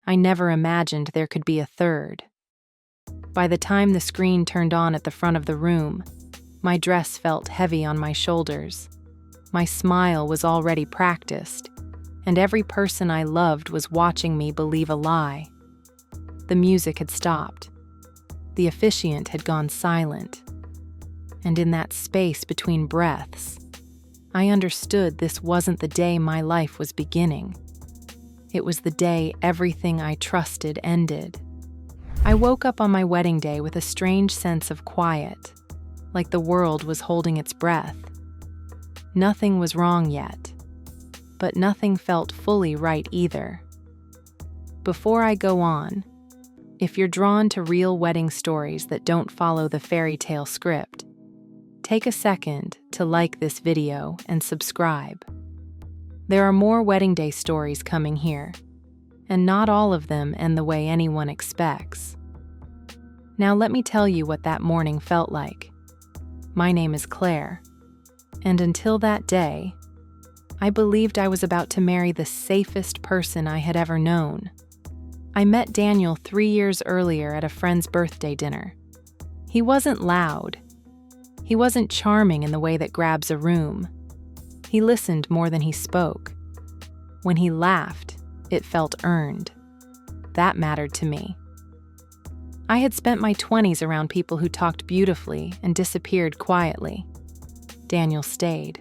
I never imagined there could be a third. By the time the screen turned on at the front of the room, my dress felt heavy on my shoulders. My smile was already practiced, and every person I loved was watching me believe a lie. The music had stopped. The officiant had gone silent. And in that space between breaths, I understood this wasn't the day my life was beginning. It was the day everything I trusted ended. I woke up on my wedding day with a strange sense of quiet, like the world was holding its breath. Nothing was wrong yet, but nothing felt fully right either. Before I go on, if you're drawn to real wedding stories that don't follow the fairy tale script, take a second to like this video and subscribe. There are more wedding day stories coming here, and not all of them end the way anyone expects. Now let me tell you what that morning felt like. My name is Claire, and until that day, I believed I was about to marry the safest person I had ever known. I met Daniel 3 years earlier at a friend's birthday dinner. He wasn't loud. He wasn't charming in the way that grabs a room. He listened more than he spoke. When he laughed, it felt earned. That mattered to me. I had spent my 20s around people who talked beautifully and disappeared quietly. Daniel stayed.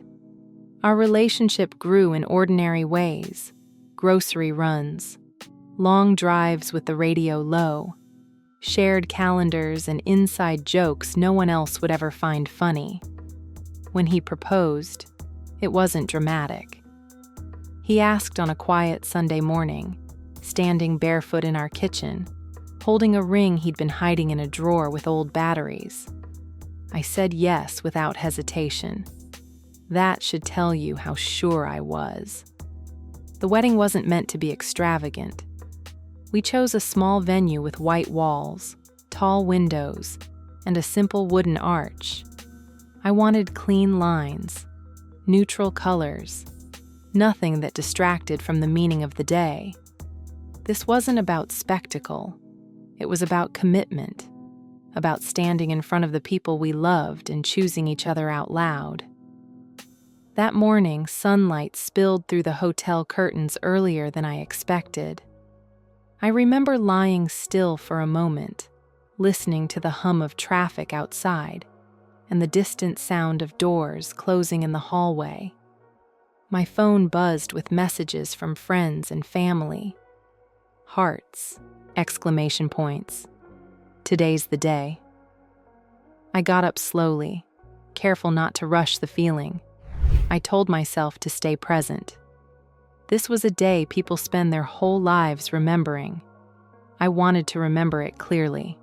Our relationship grew in ordinary ways: grocery runs, long drives with the radio low, shared calendars and inside jokes no one else would ever find funny. When he proposed, it wasn't dramatic. He asked on a quiet Sunday morning, standing barefoot in our kitchen, holding a ring he'd been hiding in a drawer with old batteries. I said yes without hesitation. That should tell you how sure I was. The wedding wasn't meant to be extravagant. We chose a small venue with white walls, tall windows, and a simple wooden arch. I wanted clean lines, neutral colors, nothing that distracted from the meaning of the day. This wasn't about spectacle. It was about commitment, about standing in front of the people we loved and choosing each other out loud. That morning, sunlight spilled through the hotel curtains earlier than I expected. I remember lying still for a moment, listening to the hum of traffic outside and the distant sound of doors closing in the hallway. My phone buzzed with messages from friends and family. Hearts, exclamation points. Today's the day. I got up slowly, careful not to rush the feeling. I told myself to stay present. This was a day people spend their whole lives remembering. I wanted to remember it clearly.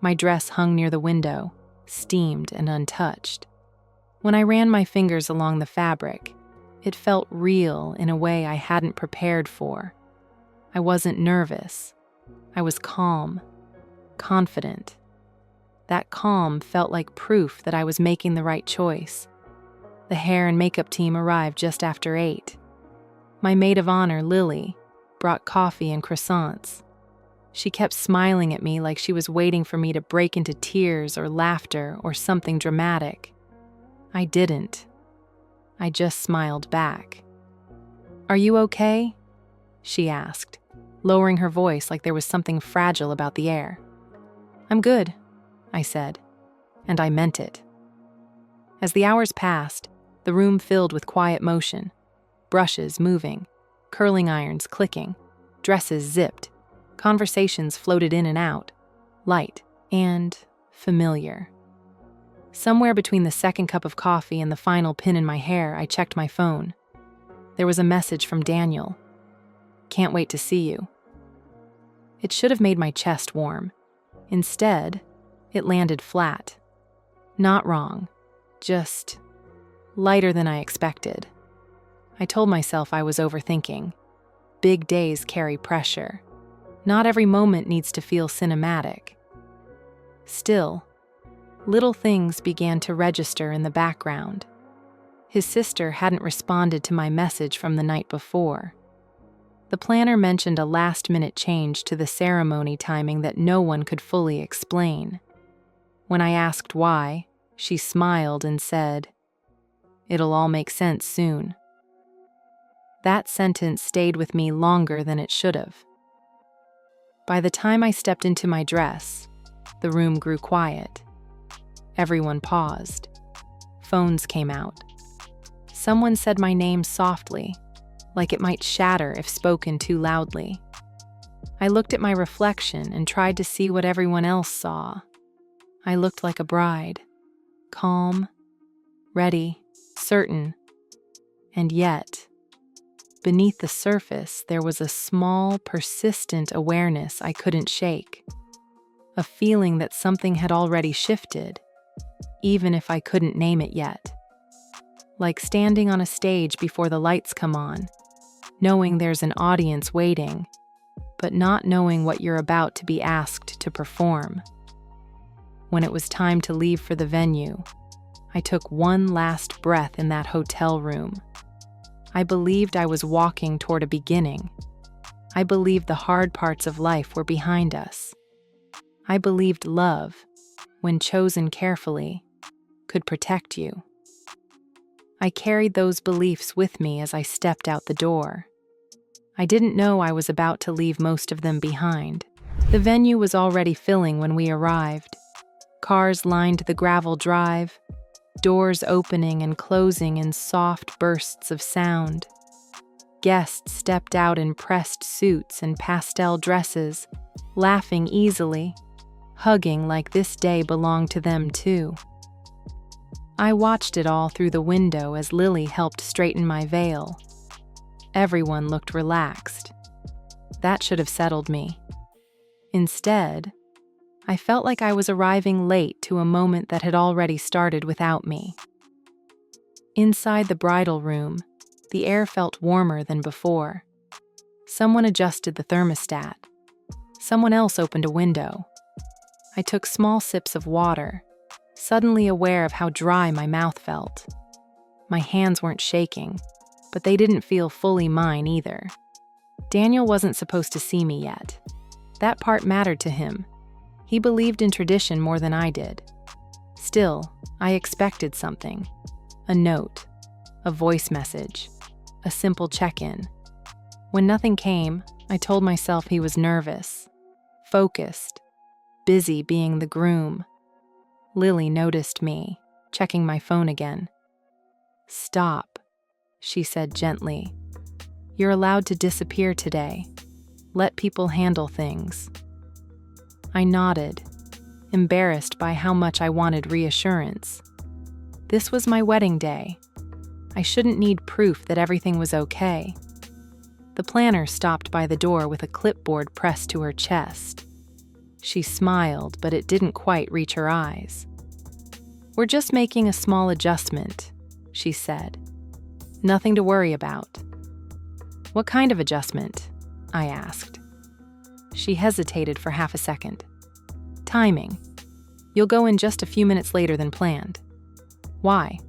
My dress hung near the window, steamed and untouched. When I ran my fingers along the fabric, it felt real in a way I hadn't prepared for. I wasn't nervous. I was calm, confident. That calm felt like proof that I was making the right choice. The hair and makeup team arrived just after 8. My maid of honor, Lily, brought coffee and croissants. She kept smiling at me like she was waiting for me to break into tears or laughter or something dramatic. I didn't. I just smiled back. "Are you okay?" she asked, lowering her voice like there was something fragile about the air. "I'm good," I said, and I meant it. As the hours passed, the room filled with quiet motion, brushes moving, curling irons clicking, dresses zipped, conversations floated in and out, light and familiar. Somewhere between the second cup of coffee and the final pin in my hair, I checked my phone. There was a message from Daniel. "Can't wait to see you." It should have made my chest warm. Instead, it landed flat. Not wrong, just lighter than I expected. I told myself I was overthinking. Big days carry pressure. Not every moment needs to feel cinematic. Still, little things began to register in the background. His sister hadn't responded to my message from the night before. The planner mentioned a last-minute change to the ceremony timing that no one could fully explain. When I asked why, she smiled and said, "It'll all make sense soon." That sentence stayed with me longer than it should have. By the time I stepped into my dress, the room grew quiet. Everyone paused. Phones came out. Someone said my name softly, like it might shatter if spoken too loudly. I looked at my reflection and tried to see what everyone else saw. I looked like a bride, calm, ready, certain. And yet, beneath the surface, there was a small, persistent awareness I couldn't shake. A feeling that something had already shifted, even if I couldn't name it yet. Like standing on a stage before the lights come on, knowing there's an audience waiting, but not knowing what you're about to be asked to perform. When it was time to leave for the venue, I took one last breath in that hotel room. I believed I was walking toward a beginning. I believed the hard parts of life were behind us. I believed love, when chosen carefully, could protect you. I carried those beliefs with me as I stepped out the door. I didn't know I was about to leave most of them behind. The venue was already filling when we arrived. Cars lined the gravel drive, doors opening and closing in soft bursts of sound. Guests stepped out in pressed suits and pastel dresses, laughing easily, hugging like this day belonged to them too. I watched it all through the window as Lily helped straighten my veil. Everyone looked relaxed. That should have settled me. Instead, I felt like I was arriving late to a moment that had already started without me. Inside the bridal room, the air felt warmer than before. Someone adjusted the thermostat. Someone else opened a window. I took small sips of water, suddenly aware of how dry my mouth felt. My hands weren't shaking, but they didn't feel fully mine either. Daniel wasn't supposed to see me yet. That part mattered to him. He believed in tradition more than I did. Still, I expected something. A note, a voice message, a simple check-in. When nothing came, I told myself he was nervous, focused, busy being the groom. Lily noticed me, checking my phone again. "Stop," she said gently. "You're allowed to disappear today. Let people handle things." I nodded, embarrassed by how much I wanted reassurance. This was my wedding day. I shouldn't need proof that everything was okay. The planner stopped by the door with a clipboard pressed to her chest. She smiled, but it didn't quite reach her eyes. "We're just making a small adjustment," she said. "Nothing to worry about." "What kind of adjustment?" I asked. She hesitated for half a second. "Timing. You'll go in just a few minutes later than planned." "Why?"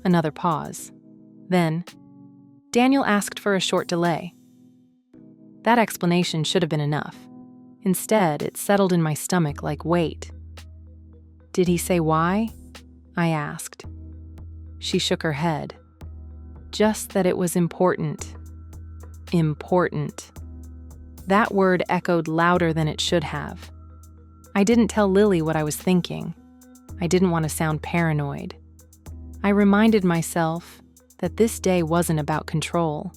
Another pause. Then, "Daniel asked for a short delay." That explanation should have been enough. Instead, it settled in my stomach like weight. "Did he say why?" I asked. She shook her head. "Just that it was important." Important. That word echoed louder than it should have. I didn't tell Lily what I was thinking. I didn't want to sound paranoid. I reminded myself that this day wasn't about control.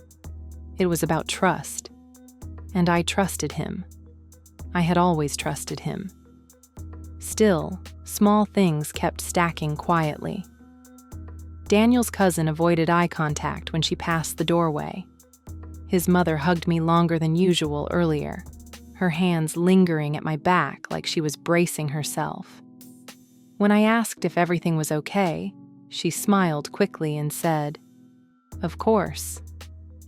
It was about trust. And I trusted him. I had always trusted him. Still, small things kept stacking quietly. Daniel's cousin avoided eye contact when she passed the doorway. His mother hugged me longer than usual earlier, her hands lingering at my back like she was bracing herself. When I asked if everything was okay, she smiled quickly and said, "Of course,"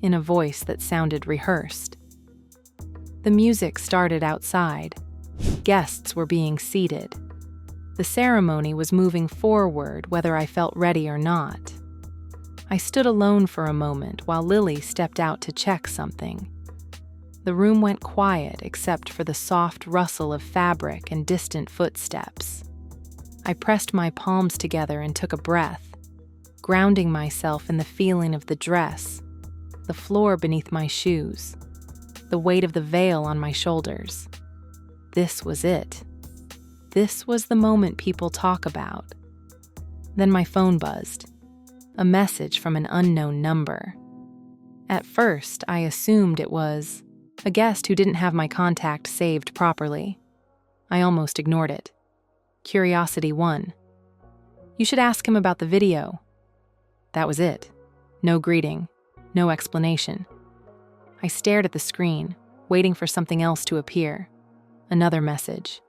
in a voice that sounded rehearsed. The music started outside. Guests were being seated. The ceremony was moving forward whether I felt ready or not. I stood alone for a moment while Lily stepped out to check something. The room went quiet except for the soft rustle of fabric and distant footsteps. I pressed my palms together and took a breath, grounding myself in the feeling of the dress, the floor beneath my shoes, the weight of the veil on my shoulders. This was it. This was the moment people talk about. Then my phone buzzed. A message from an unknown number. At first, I assumed it was a guest who didn't have my contact saved properly. I almost ignored it. Curiosity won. "You should ask him about the video." That was it. No greeting, no explanation. I stared at the screen, waiting for something else to appear. Another message.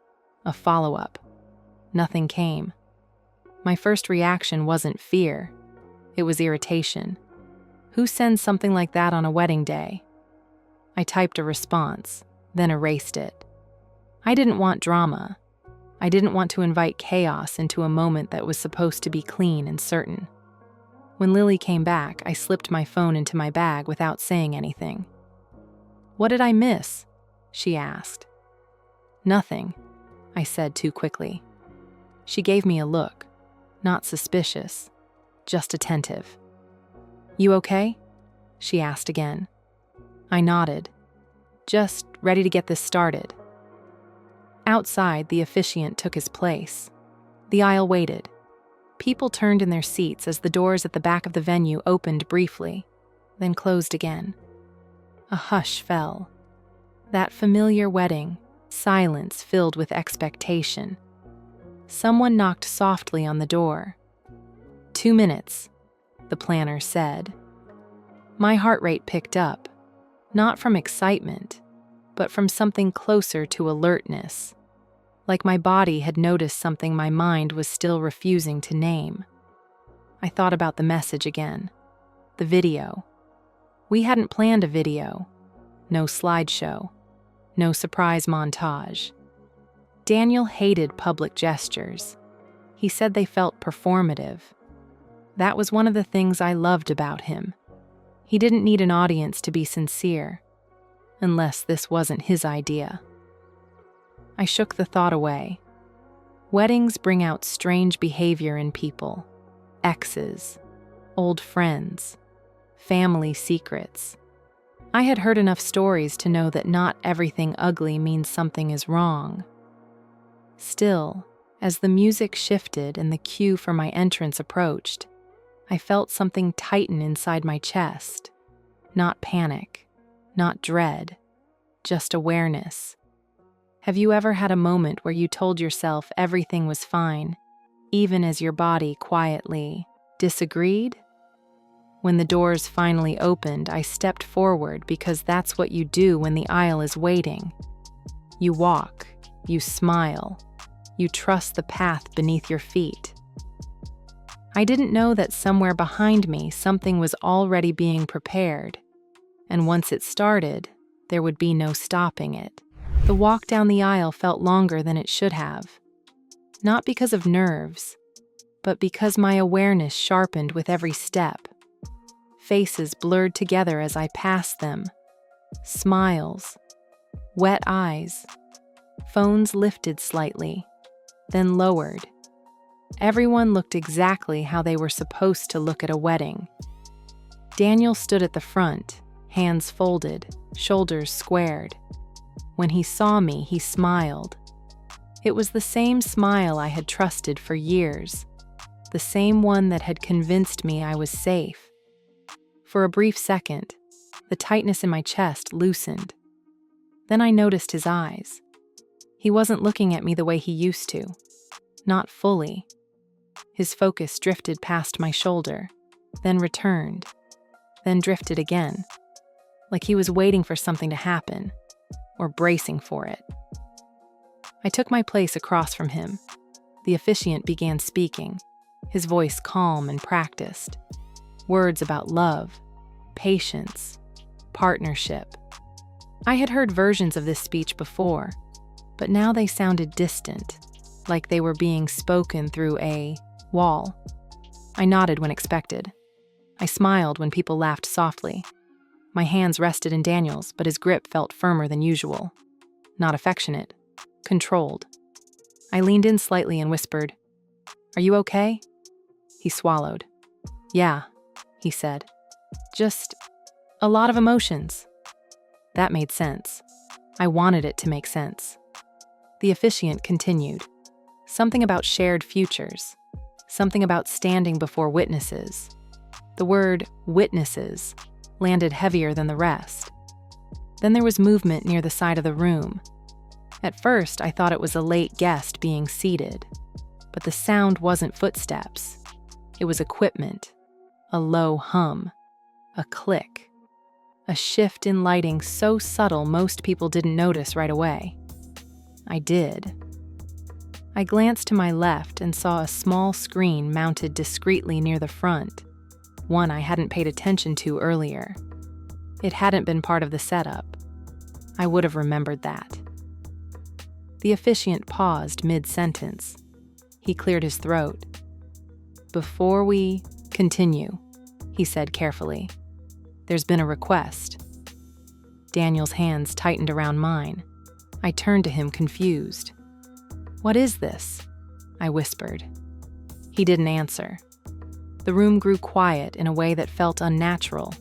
A follow-up. Nothing came. My first reaction wasn't fear. It was irritation. Who sends something like that on a wedding day? I typed a response, then erased it. I didn't want drama. I didn't want to invite chaos into a moment that was supposed to be clean and certain. When Lily came back, I slipped my phone into my bag without saying anything. "What did I miss?" she asked. "Nothing," I said too quickly. She gave me a look, not suspicious, just attentive. "You okay?" she asked again. I nodded, just ready to get this started. Outside, the officiant took his place. The aisle waited. People turned in their seats as the doors at the back of the venue opened briefly, then closed again. A hush fell. That familiar wedding, silence filled with expectation. Someone knocked softly on the door. 2 minutes, the planner said. My heart rate picked up, not from excitement, but from something closer to alertness, like my body had noticed something my mind was still refusing to name. I thought about the message again, the video. We hadn't planned a video, no slideshow, no surprise montage. Daniel hated public gestures. He said they felt performative. That was one of the things I loved about him. He didn't need an audience to be sincere, unless this wasn't his idea. I shook the thought away. Weddings bring out strange behavior in people. Exes, old friends, family secrets. I had heard enough stories to know that not everything ugly means something is wrong. Still, as the music shifted and the cue for my entrance approached, I felt something tighten inside my chest. Not panic, not dread, just awareness. Have you ever had a moment where you told yourself everything was fine, even as your body quietly disagreed? When the doors finally opened, I stepped forward because that's what you do when the aisle is waiting. You walk, you smile, you trust the path beneath your feet. I didn't know that somewhere behind me something was already being prepared, and once it started, there would be no stopping it. The walk down the aisle felt longer than it should have, not because of nerves, but because my awareness sharpened with every step. Faces blurred together as I passed them, smiles, wet eyes, phones lifted slightly, then lowered. Everyone looked exactly how they were supposed to look at a wedding. Daniel stood at the front, hands folded, shoulders squared. When he saw me, he smiled. It was the same smile I had trusted for years, the same one that had convinced me I was safe. For a brief second, the tightness in my chest loosened. Then I noticed his eyes. He wasn't looking at me the way he used to. Not fully. His focus drifted past my shoulder, then returned, then drifted again, like he was waiting for something to happen, or bracing for it. I took my place across from him. The officiant began speaking, his voice calm and practiced. Words about love, patience, partnership. I had heard versions of this speech before, but now they sounded distant, like they were being spoken through a wall. I nodded when expected. I smiled when people laughed softly. My hands rested in Daniel's, but his grip felt firmer than usual. Not affectionate, controlled. I leaned in slightly and whispered, "Are you okay?" He swallowed. "Yeah," he said. "Just a lot of emotions." That made sense. I wanted it to make sense. The officiant continued. Something about shared futures. Something about standing before witnesses. The word witnesses landed heavier than the rest. Then there was movement near the side of the room. At first, I thought it was a late guest being seated, but the sound wasn't footsteps. It was equipment, a low hum, a click, a shift in lighting so subtle most people didn't notice right away. I did. I glanced to my left and saw a small screen mounted discreetly near the front, one I hadn't paid attention to earlier. It hadn't been part of the setup. I would have remembered that. The officiant paused mid-sentence. He cleared his throat. "Before we continue," he said carefully, "there's been a request." Daniel's hands tightened around mine. I turned to him confused. "What is this?" I whispered. He didn't answer. The room grew quiet in a way that felt unnatural,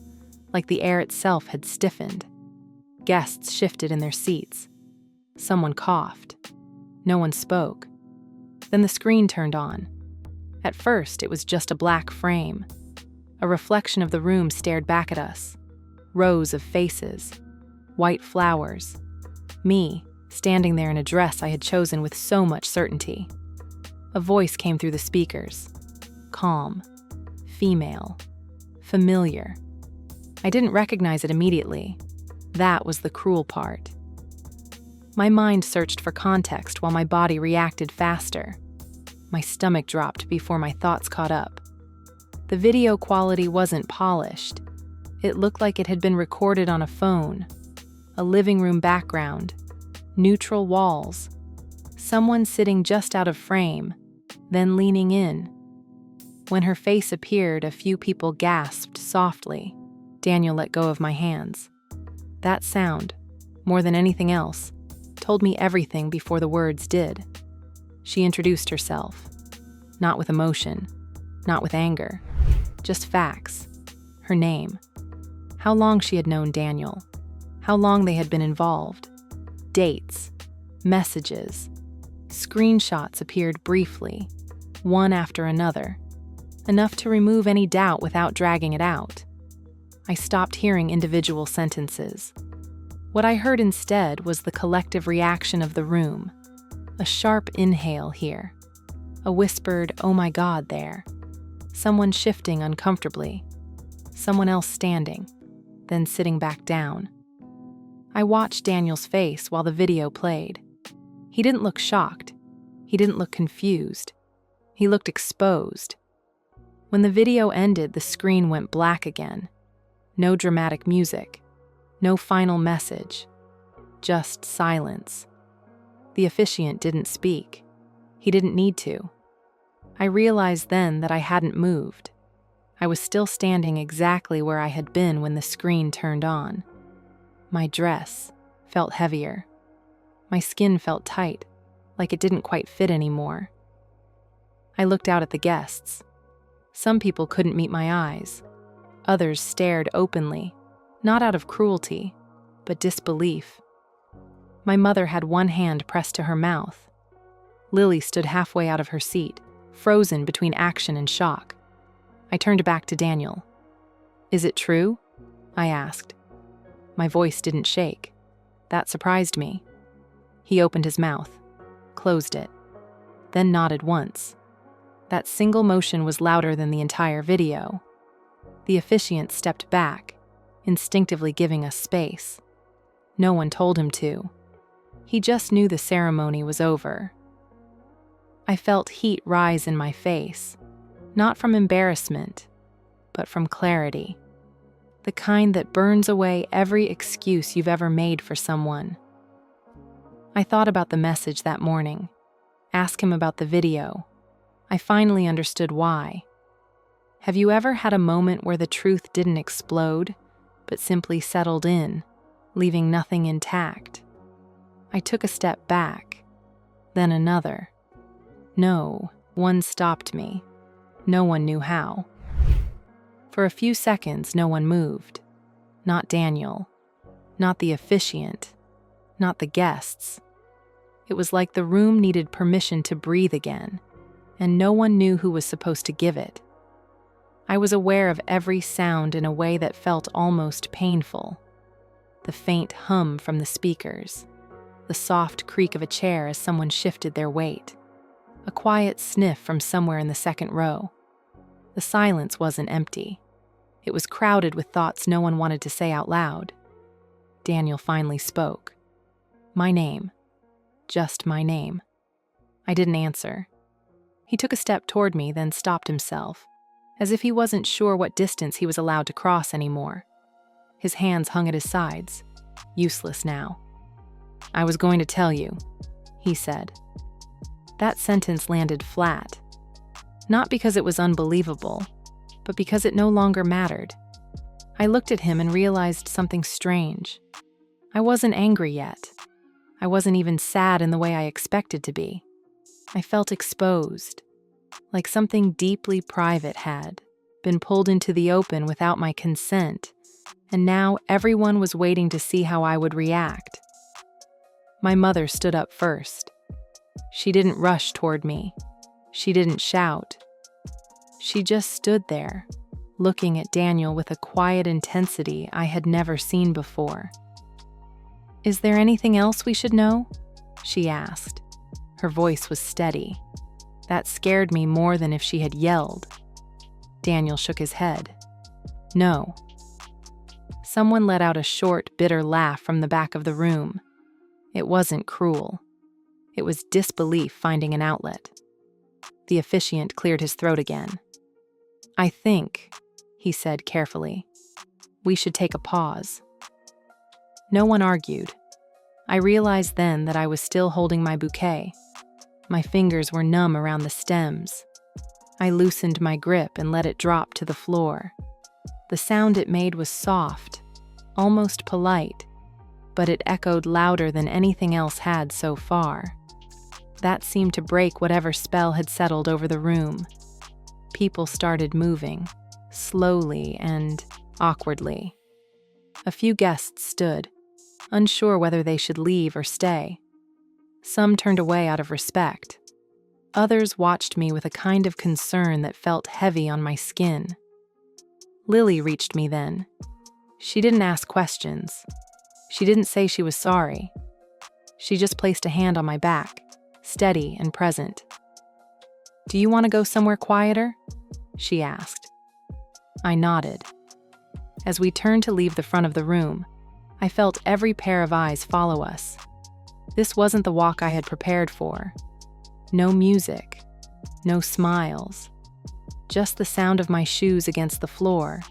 like the air itself had stiffened. Guests shifted in their seats. Someone coughed. No one spoke. Then the screen turned on. At first, it was just a black frame. A reflection of the room stared back at us. Rows of faces. White flowers. Me, standing there in a dress I had chosen with so much certainty. A voice came through the speakers. Calm. Female. Familiar. I didn't recognize it immediately. That was the cruel part. My mind searched for context while my body reacted faster. My stomach dropped before my thoughts caught up. The video quality wasn't polished. It looked like it had been recorded on a phone. A living room background. Neutral walls. Someone sitting just out of frame, then leaning in. When her face appeared, a few people gasped softly. Daniel let go of my hands. That sound, more than anything else, told me everything before the words did. She introduced herself. Not with emotion, not with anger, just facts. Her name. How long she had known Daniel. How long they had been involved. Dates. Messages. Screenshots appeared briefly, one after another. Enough to remove any doubt without dragging it out. I stopped hearing individual sentences. What I heard instead was the collective reaction of the room. A sharp inhale here. A whispered, "Oh my God," there. Someone shifting uncomfortably. Someone else standing, then sitting back down. I watched Daniel's face while the video played. He didn't look shocked. He didn't look confused. He looked exposed. When the video ended, the screen went black again. No dramatic music. No final message. Just silence. The officiant didn't speak. He didn't need to. I realized then that I hadn't moved. I was still standing exactly where I had been when the screen turned on. My dress felt heavier. My skin felt tight, like it didn't quite fit anymore. I looked out at the guests. Some people couldn't meet my eyes. Others stared openly, not out of cruelty, but disbelief. My mother had one hand pressed to her mouth. Lily stood halfway out of her seat, frozen between action and shock. I turned back to Daniel. "Is it true?" I asked. My voice didn't shake. That surprised me. He opened his mouth, closed it, then nodded once. That single motion was louder than the entire video. The officiant stepped back, instinctively giving us space. No one told him to. He just knew the ceremony was over. I felt heat rise in my face, not from embarrassment, but from clarity. The kind that burns away every excuse you've ever made for someone. I thought about the message that morning. Ask him about the video. I finally understood why. Have you ever had a moment where the truth didn't explode, but simply settled in, leaving nothing intact. I took a step back, then another. No, one stopped me. No one knew how. For a few seconds, no one moved. Not Daniel. Not the officiant. Not the guests. It was like the room needed permission to breathe again, and no one knew who was supposed to give it. I was aware of every sound in a way that felt almost painful. The faint hum from the speakers, the soft creak of a chair as someone shifted their weight, a quiet sniff from somewhere in the second row. The silence wasn't empty. It was crowded with thoughts no one wanted to say out loud. Daniel finally spoke. My name. Just my name. I didn't answer. He took a step toward me, then stopped himself, as if he wasn't sure what distance he was allowed to cross anymore. His hands hung at his sides, useless now. I was going to tell you, he said. That sentence landed flat. Not because it was unbelievable, but because it no longer mattered. I looked at him and realized something strange. I wasn't angry yet. I wasn't even sad in the way I expected to be. I felt exposed, like something deeply private had been pulled into the open without my consent, and now everyone was waiting to see how I would react. My mother stood up first. She didn't rush toward me. She didn't shout. She just stood there, looking at Daniel with a quiet intensity I had never seen before. Is there anything else we should know? She asked. Her voice was steady. That scared me more than if she had yelled. Daniel shook his head. No. Someone let out a short, bitter laugh from the back of the room. It wasn't cruel. It was disbelief finding an outlet. The officiant cleared his throat again. I think, he said carefully, we should take a pause. No one argued. I realized then that I was still holding my bouquet. My fingers were numb around the stems. I loosened my grip and let it drop to the floor. The sound it made was soft, almost polite, but it echoed louder than anything else had so far. That seemed to break whatever spell had settled over the room. People started moving, slowly and awkwardly. A few guests stood, unsure whether they should leave or stay. Some turned away out of respect. Others watched me with a kind of concern that felt heavy on my skin. Lily reached me then. She didn't ask questions. She didn't say she was sorry. She just placed a hand on my back, steady and present. Do you want to go somewhere quieter? She asked. I nodded. As we turned to leave the front of the room, I felt every pair of eyes follow us. This wasn't the walk I had prepared for. No music, no smiles, just the sound of my shoes against the floor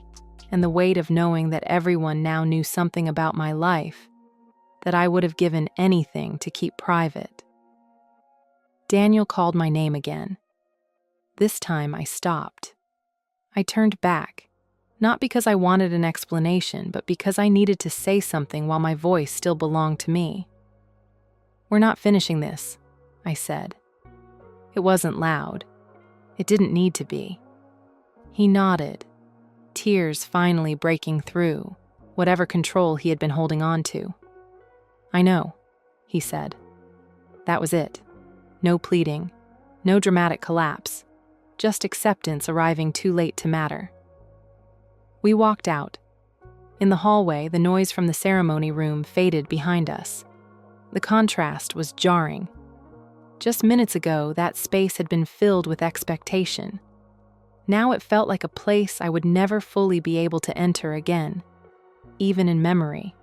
and the weight of knowing that everyone now knew something about my life that I would have given anything to keep private. Daniel called my name again. This time I stopped. I turned back, not because I wanted an explanation, but because I needed to say something while my voice still belonged to me. We're not finishing this, I said. It wasn't loud. It didn't need to be. He nodded, tears finally breaking through whatever control he had been holding on to. I know, he said. That was it. No pleading, no dramatic collapse, just acceptance arriving too late to matter. We walked out. In the hallway, the noise from the ceremony room faded behind us. The contrast was jarring. Just minutes ago, that space had been filled with expectation. Now it felt like a place I would never fully be able to enter again, even in memory.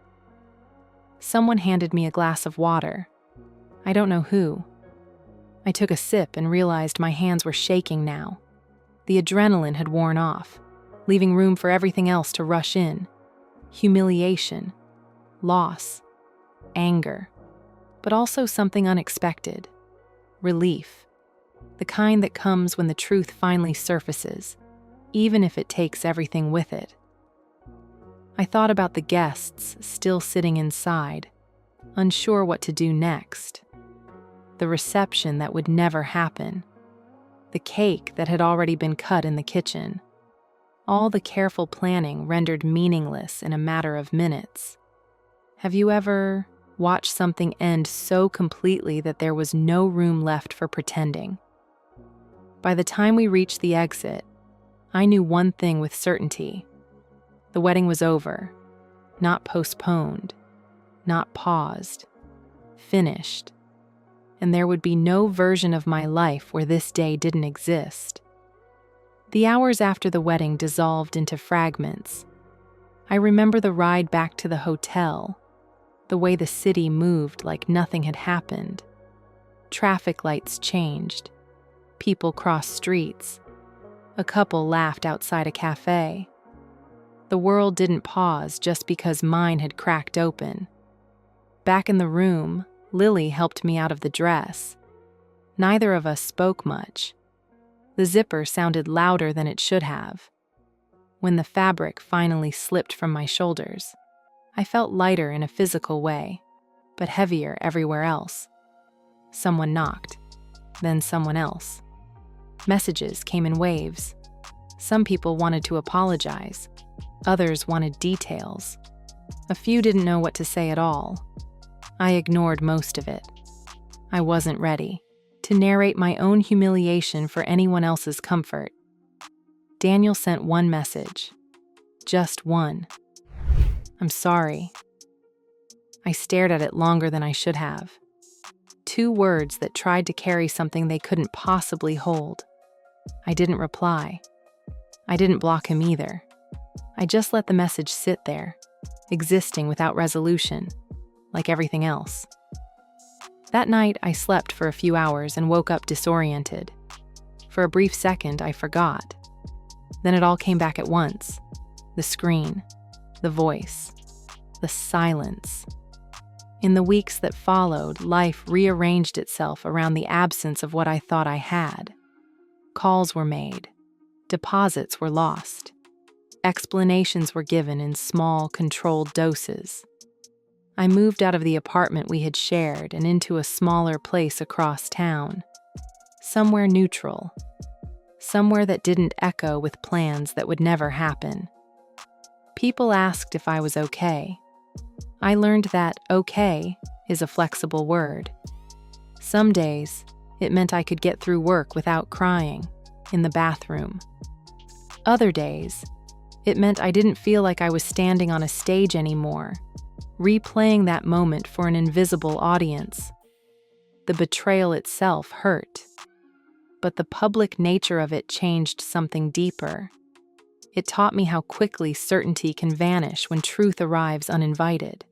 Someone handed me a glass of water. I don't know who. I took a sip and realized my hands were shaking now. The adrenaline had worn off, leaving room for everything else to rush in. Humiliation, loss, anger, but also something unexpected. Relief. The kind that comes when the truth finally surfaces, even if it takes everything with it. I thought about the guests still sitting inside, unsure what to do next. The reception that would never happen. The cake that had already been cut in the kitchen. All the careful planning rendered meaningless in a matter of minutes. Have you ever watched something end so completely that there was no room left for pretending? By the time we reached the exit, I knew one thing with certainty. The wedding was over, not postponed, not paused, finished. And there would be no version of my life where this day didn't exist. The hours after the wedding dissolved into fragments. I remember the ride back to the hotel, the way the city moved like nothing had happened. Traffic lights changed. People crossed streets. A couple laughed outside a cafe. The world didn't pause just because mine had cracked open. Back in the room, Lily helped me out of the dress. Neither of us spoke much. The zipper sounded louder than it should have. When the fabric finally slipped from my shoulders, I felt lighter in a physical way, but heavier everywhere else. Someone knocked, then someone else. Messages came in waves. Some people wanted to apologize. Others wanted details. A few didn't know what to say at all. I ignored most of it. I wasn't ready to narrate my own humiliation for anyone else's comfort. Daniel sent one message. Just one. I'm sorry. I stared at it longer than I should have. 2 words that tried to carry something they couldn't possibly hold. I didn't reply. I didn't block him either. I just let the message sit there, existing without resolution, like everything else. That night, I slept for a few hours and woke up disoriented. For a brief second, I forgot. Then it all came back at once. The screen, the voice, the silence. In the weeks that followed, life rearranged itself around the absence of what I thought I had. Calls were made. Deposits were lost. Explanations were given in small, controlled doses. I moved out of the apartment we had shared and into a smaller place across town. Somewhere neutral. Somewhere that didn't echo with plans that would never happen. People asked if I was okay. I learned that okay is a flexible word. Some days, it meant I could get through work without crying, in the bathroom. Other days, it meant I didn't feel like I was standing on a stage anymore, replaying that moment for an invisible audience. The betrayal itself hurt, but the public nature of it changed something deeper. It taught me how quickly certainty can vanish when truth arrives uninvited,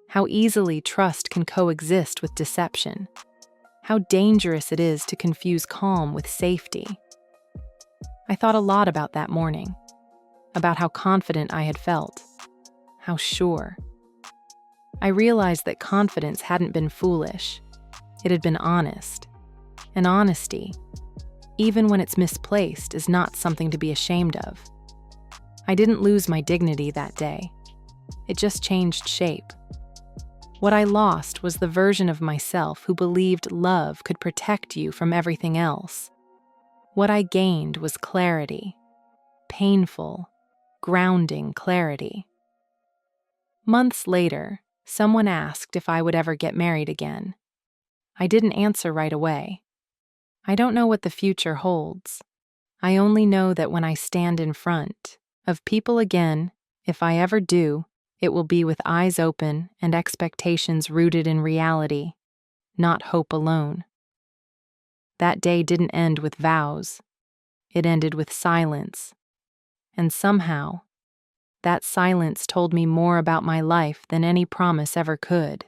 how easily trust can coexist with deception, how dangerous it is to confuse calm with safety. I thought a lot about that morning, about how confident I had felt, how sure. I realized that confidence hadn't been foolish. It had been honest. And honesty, even when it's misplaced, is not something to be ashamed of. I didn't lose my dignity that day. It just changed shape. What I lost was the version of myself who believed love could protect you from everything else. What I gained was clarity. Painful, grounding clarity. Months later, someone asked if I would ever get married again. I didn't answer right away. I don't know what the future holds. I only know that when I stand in front of people again, if I ever do, it will be with eyes open and expectations rooted in reality, not hope alone. That day didn't end with vows. It ended with silence. And somehow, that silence told me more about my life than any promise ever could.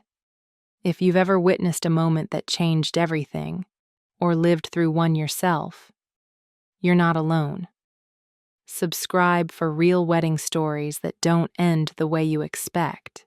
If you've ever witnessed a moment that changed everything, or lived through one yourself, you're not alone. Subscribe for real wedding stories that don't end the way you expect.